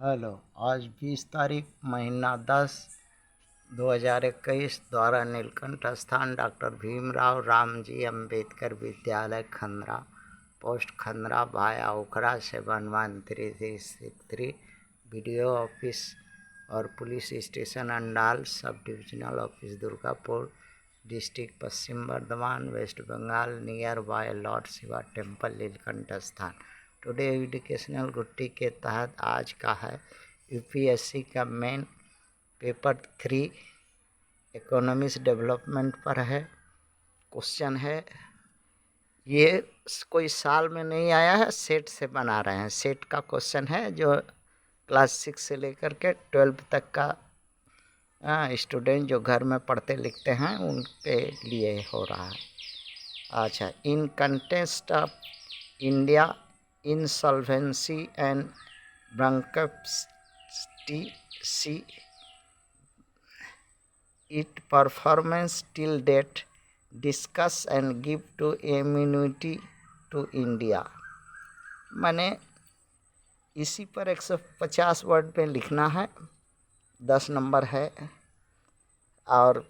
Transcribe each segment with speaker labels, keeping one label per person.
Speaker 1: Hello. आज 20 तारीख महीना 10 2021 द्वारा नीलकंठ स्थान डॉक्टर भीमराव रामजी अंबेडकर विद्यालय खंदरा पोस्ट खंदरा भाया उखड़ा 711363 वीडियो ऑफिस और police station Andal sub divisional office Durgapur district Paschim Bardhaman West Bengal near by Lord Shiva temple Neelkanth स्थान। टुडे एजुकेशनल गुट्टी के तहत आज का है यूपीएससी का मेन पेपर 3 इकोनॉमिक्स डेवलपमेंट पर है। क्वेश्चन है, ये कोई साल में नहीं आया है, सेट से बना रहे हैं। सेट का क्वेश्चन है जो क्लास 6 से लेकर के 12 तक का स्टूडेंट जो घर में पढ़ते लिखते हैं उनके लिए हो रहा है। अच्छा, in context of India insolvency and bankruptcy, its performance till date, discuss and give to immunity to India। मैंने इसी पर 150 वर्ड पे लिखना है। 10 नंबर है और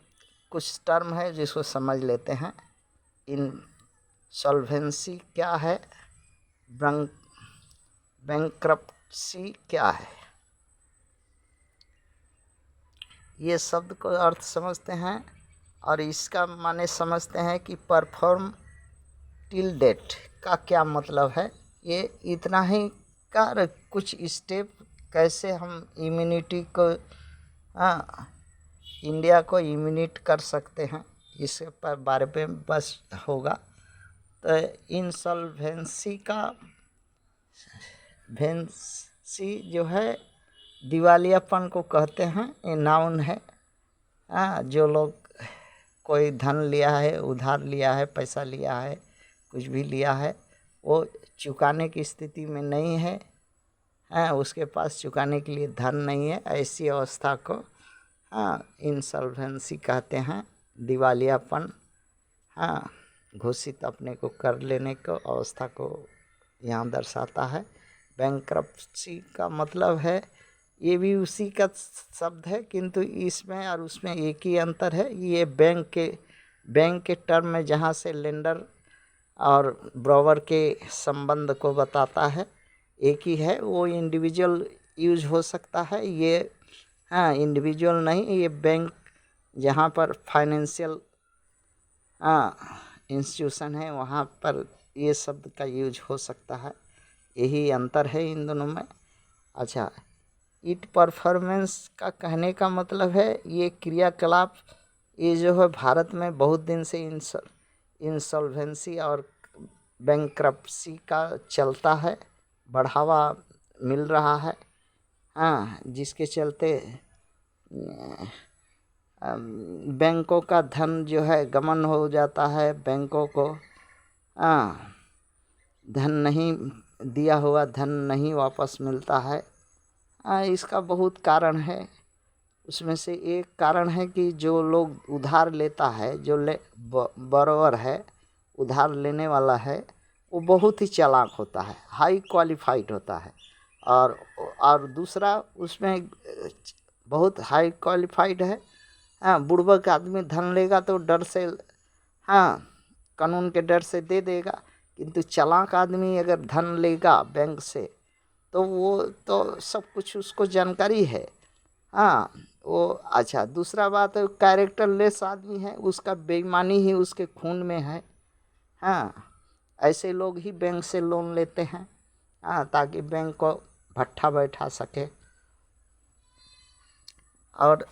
Speaker 1: कुछ टर्म है जिसको समझ लेते हैं। इंसॉल्वेंसी क्या है, बैंक्रप्सी क्या है, ये शब्द को अर्थ समझते हैं और इसका माने समझते हैं कि परफॉर्म टिल डेट का क्या मतलब है। ये इतना ही का कुछ स्टेप कैसे हम इम्यूनिटी को इंडिया को इम्यूनिट कर सकते हैं, इस पर बारे में बस होगा। तो इंसॉल्वेंसी का भेंसी जो है दिवालियापन को कहते हैं। ये नाउन है। जो लोग कोई धन लिया है, उधार लिया है, पैसा लिया है, कुछ भी लिया है, वो चुकाने की स्थिति में नहीं है, उसके पास चुकाने के लिए धन नहीं है, ऐसी अवस्था को इंसॉल्वेंसी कहते हैं। दिवालियापन घोषित अपने को कर लेने को अवस्था को यहाँ दर्शाता है। बैंक्रप्सी का मतलब है, ये भी उसी का शब्द है किंतु इसमें और उसमें एक ही अंतर है। ये बैंक के टर्म में जहाँ से लेंडर और ब्रोवर के संबंध को बताता है, एक ही है। वो इंडिविजुअल यूज हो सकता है, ये इंडिविजुअल नहीं। ये बैंक जहाँ पर फाइनेंशियल इंस्टीट्यूशन है वहाँ पर ये शब्द का यूज हो सकता है। यही अंतर है इन दोनों में। अच्छा, इट परफॉर्मेंस का कहने का मतलब है ये क्रियाकलाप, ये जो है भारत में बहुत दिन से इंसॉल्वेंसी और बैंक्रप्सी का चलता है, बढ़ावा मिल रहा है। जिसके चलते बैंकों का धन जो है गमन हो जाता है, बैंकों को धन नहीं दिया हुआ धन नहीं वापस मिलता है। इसका बहुत कारण है। उसमें से एक कारण है कि जो लोग उधार लेता है, जो बरोवर है, उधार लेने वाला है, वो बहुत ही चालाक होता है, हाई क्वालिफाइड होता है। और दूसरा उसमें बहुत हाई क्वालिफाइड है। बुड़बक आदमी धन लेगा तो डर से, कानून के डर से दे देगा, किंतु चालाक आदमी अगर धन लेगा बैंक से तो वो तो सब कुछ उसको जानकारी है। वो अच्छा, दूसरा बात है कैरेक्टर लेस आदमी है, उसका बेईमानी ही उसके खून में है। ऐसे लोग ही बैंक से लोन लेते हैं ताकि बैंक को भट्ठा बैठा सके।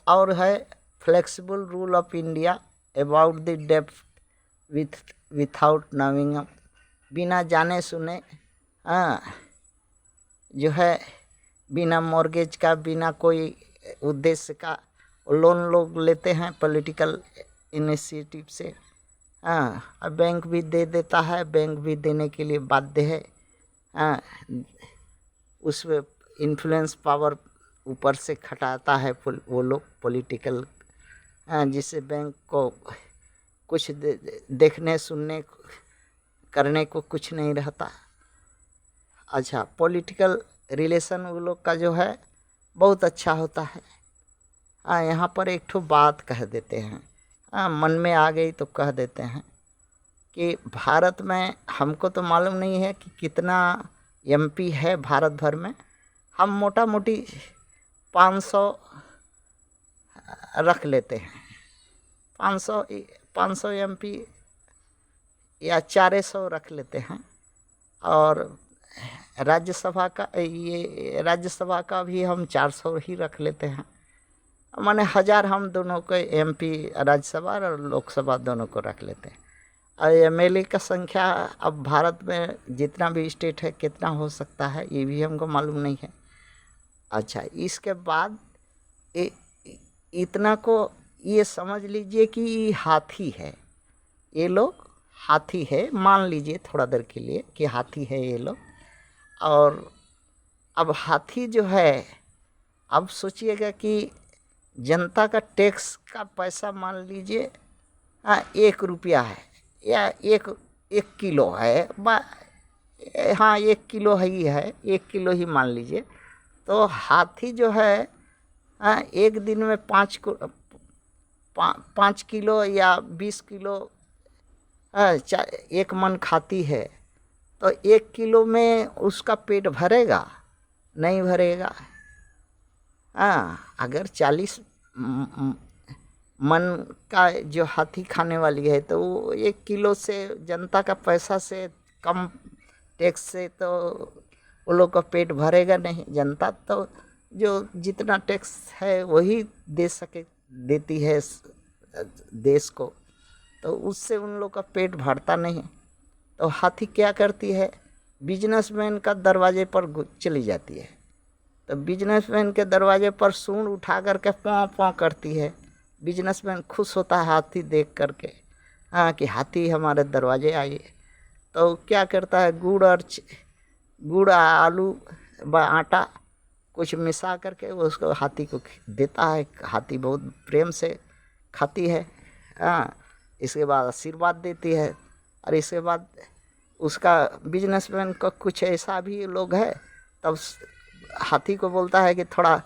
Speaker 1: और है flexible rule of India about the depth without knowing, बिना जाने सुने जो है बिना मॉर्गेज का, बिना कोई उद्देश्य का लोन लोग लेते हैं पॉलिटिकल इनिशिएटिव से। अब बैंक भी दे देता है, बैंक भी देने के लिए बाध्य है। उसमें इन्फ्लुएंस पावर ऊपर से खटाता है वो लोग पॉलिटिकल, जिससे बैंक को कुछ देखने सुनने करने को कुछ नहीं रहता। अच्छा, पॉलिटिकल रिलेशन वो लोग का जो है बहुत अच्छा होता है। हाँ, यहाँ पर एक ठो बात कह देते हैं, हाँ मन में आ गई तो कह देते हैं कि भारत में हमको तो मालूम नहीं है कि कितना एमपी है भारत भर में। हम मोटा मोटी 500 रख लेते हैं, 500 एमपी या 400 रख लेते हैं। और राज्यसभा का भी हम 400 ही रख लेते हैं। माने 1000 हम दोनों को एमपी राज्यसभा और लोकसभा दोनों को रख लेते हैं। और एमएलए का संख्या अब भारत में जितना भी स्टेट है कितना हो सकता है ये भी हमको मालूम नहीं है। अच्छा, इसके बाद इतना को ये समझ लीजिए कि हाथी है, ये लोग हाथी है, मान लीजिए थोड़ा देर के लिए कि हाथी है ये लोग। और अब हाथी जो है, अब सोचिएगा कि जनता का टैक्स का पैसा मान लीजिए 1 रुपया है या एक किलो है, हाँ 1 किलो ही है, 1 किलो ही मान लीजिए। तो हाथी जो है एक दिन में 5 किलो या 20 किलो 1 मन खाती है। तो 1 किलो में उसका पेट भरेगा? नहीं भरेगा। अगर 40 मन का जो हाथी खाने वाली है तो वो 1 किलो से जनता का पैसा से कम टैक्स से तो वो लोग का पेट भरेगा नहीं। जनता तो जो जितना टैक्स है वही देती है देश को, तो उससे उन लोग का पेट भरता नहीं। तो हाथी क्या करती है, बिजनेसमैन का दरवाजे पर चली जाती है। तो बिजनेसमैन के दरवाजे पर सूंड उठा करके पाँव पाँव करती है। बिजनेसमैन खुश होता है हाथी देख करके, कि हाथी हमारे दरवाजे आइए। तो क्या करता है, गुड़ आलू व आटा कुछ मिला करके उसको हाथी को देता है। हाथी बहुत प्रेम से खाती है। इसके बाद आशीर्वाद देती है। और इसके बाद उसका बिजनेसमैन का कुछ ऐसा भी लोग है, तब हाथी को बोलता है कि थोड़ा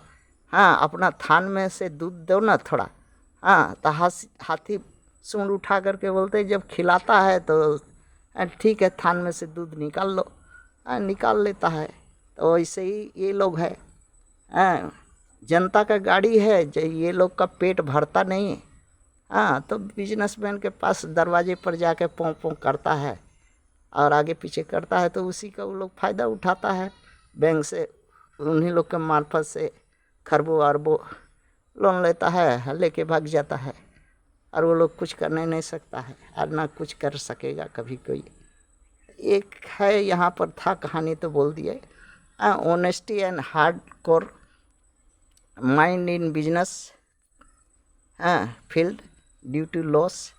Speaker 1: अपना थान में से दूध दो ना थोड़ा। तो हाथी सूंड उठा करके बोलते जब खिलाता है तो ठीक है, थान में से दूध निकाल लो। निकाल लेता है। तो ऐसे ही ये लोग है, जनता का गाड़ी है, ये लोग का पेट भरता नहीं। तो बिजनेसमैन के पास दरवाजे पर जाके पों पों करता है और आगे पीछे करता है, तो उसी का वो लोग फ़ायदा उठाता है। बैंक से उन्हीं लोग के मार्फत से खरबों अरबों लोन लेता है, लेके भाग जाता है। और वो लोग कुछ करने नहीं सकता है और ना कुछ कर सकेगा कभी कोई। एक है यहाँ पर था, कहानी तो बोल दिए। Honesty and hard core mind in business field due to loss.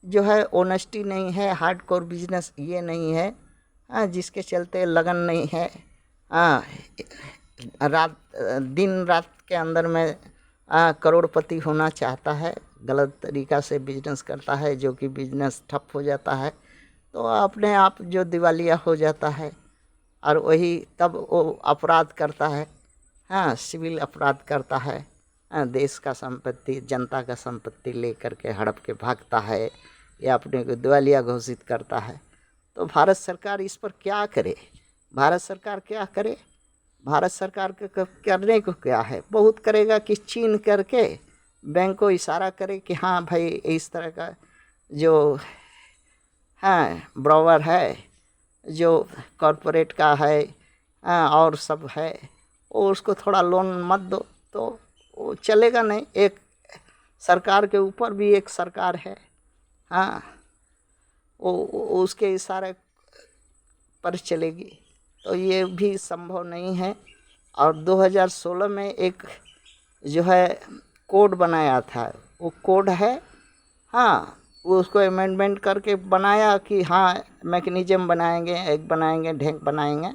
Speaker 1: जो है ऑनेस्टी नहीं है, हार्ड कोर बिजनेस ये नहीं है, जिसके चलते लगन नहीं है। दिन रात के अंदर में करोड़पति होना चाहता है, गलत तरीक़ा से बिजनेस करता है, जो कि बिजनेस ठप हो जाता है तो अपने आप जो दिवालिया हो जाता है। और वही तब वो अपराध करता है, सिविल अपराध करता है। देश का संपत्ति, जनता का संपत्ति लेकर के हड़प के भागता है या अपने को दिवालिया घोषित करता है। तो भारत सरकार इस पर क्या करे? भारत सरकार क्या करे? भारत सरकार के करने को क्या है? बहुत करेगा कि छीन करके बैंक को इशारा करे कि हाँ भाई इस तरह का जो ब्रोवर है, जो कॉरपोरेट का है और सब है, वो उसको थोड़ा लोन मत दो तो वो चलेगा नहीं। एक सरकार के ऊपर भी एक सरकार है, वो उसके इशारे पर चलेगी, तो ये भी संभव नहीं है। और 2016 में एक जो है कोड बनाया था, वो कोड है, वो उसको अमेंडमेंट करके बनाया कि मैकेनिज्म बनाएंगे ढंग बनाएंगे,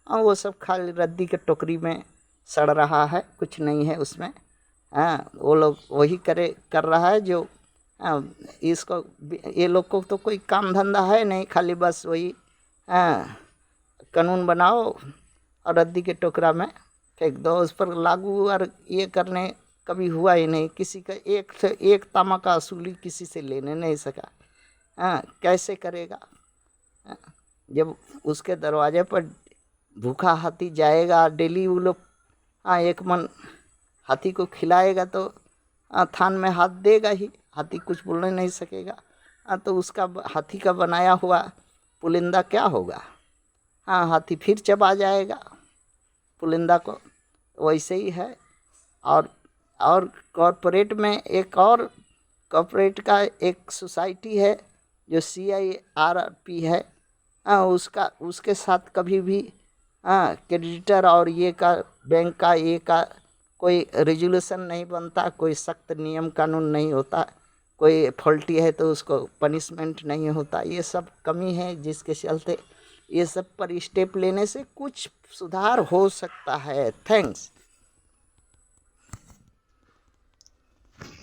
Speaker 1: और वो सब खाली रद्दी के टोकरी में सड़ रहा है, कुछ नहीं है उसमें। वो लोग वही कर रहा है जो इसको, ये लोग को तो कोई काम धंधा है नहीं, खाली बस वही कानून बनाओ और रद्दी के टोकरा में फेंक दो। उस पर लागू और ये करने कभी हुआ ही नहीं। किसी का एक से एक तामा का असूली किसी से लेने नहीं सका। हाँ, कैसे करेगा? जब उसके दरवाजे पर भूखा हाथी जाएगा डेली, वो लोग एक मन हाथी को खिलाएगा तो थान में हाथ देगा ही, हाथी कुछ बोलने नहीं सकेगा। तो उसका हाथी का बनाया हुआ पुलिंदा क्या होगा? हाथी फिर चबा जाएगा पुलिंदा को। वैसे ही है। और कॉरपोरेट में एक और कॉरपोरेट का एक सोसाइटी है जो CIRP है। उसके साथ कभी भी क्रेडिटर और ये का बैंक का ये का कोई रेजुलेशन नहीं बनता, कोई सख्त नियम कानून नहीं होता, कोई फॉल्टी है तो उसको पनिशमेंट नहीं होता। ये सब कमी है जिसके चलते ये सब पर स्टेप लेने से कुछ सुधार हो सकता है। थैंक्स।